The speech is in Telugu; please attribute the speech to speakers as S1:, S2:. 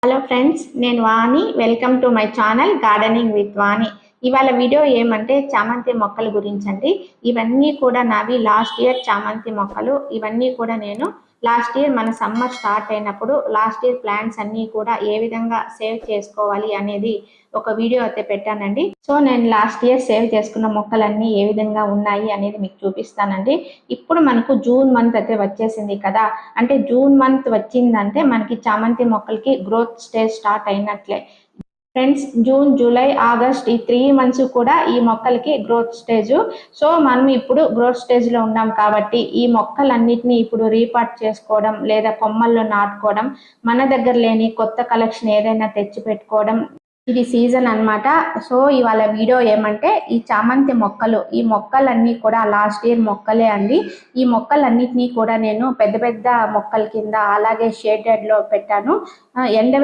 S1: హలో ఫ్రెండ్స్, నేను Vani. Welcome to my channel gardening with Vani. ఇవాళ వీడియో ఏమంటే చామంతి మొక్కల గురించి అండి. ఇవన్నీ కూడా నావి లాస్ట్ ఇయర్ చామంతి మొక్కలు. ఇవన్నీ కూడా నేను లాస్ట్ ఇయర్ మన సమ్మర్ స్టార్ట్ అయినప్పుడు లాస్ట్ ఇయర్ ప్లాంట్స్ అన్నీ కూడా ఏ విధంగా సేవ్ చేసుకోవాలి అనేది ఒక వీడియో అయితే పెట్టానండి. సో నేను లాస్ట్ ఇయర్ సేవ్ చేసుకున్న మొక్కలన్నీ ఏ విధంగా ఉన్నాయి అనేది మీకు చూపిస్తానండి. ఇప్పుడు మనకు జూన్ మంత్ అయితే వచ్చేసింది కదా, అంటే జూన్ మంత్ వచ్చిందంటే మనకి చామంతి మొక్కలకి గ్రోత్ స్టేజ్ స్టార్ట్ అయినట్లే ఫ్రెండ్స్. జూన్, జూలై, ఆగస్ట్ ఈ 3 months కూడా ఈ మొక్కలకి గ్రోత్ స్టేజ్. సో మనం ఇప్పుడు గ్రోత్ స్టేజ్ లో ఉన్నాం కాబట్టి ఈ మొక్కలన్నిటిని ఇప్పుడు రీపార్ట్ చేసుకోవడం లేదా కొమ్మల్లో నాటుకోవడం, మన దగ్గర లేని కొత్త కలెక్షన్ ఏదైనా తెచ్చి పెట్టుకోవడం ఇది సీజన్ అన్నమాట. సో ఇవాళ వీడియో ఏమంటే ఈ చామంతి మొక్కలు, ఈ మొక్కలన్నీ కూడా లాస్ట్ ఇయర్ మొక్కలే అండి. ఈ మొక్కలన్నిటినీ కూడా నేను పెద్ద పెద్ద మొక్కల కింద అలాగే షేడెడ్ లో పెట్టాను. ఎండబెట్టి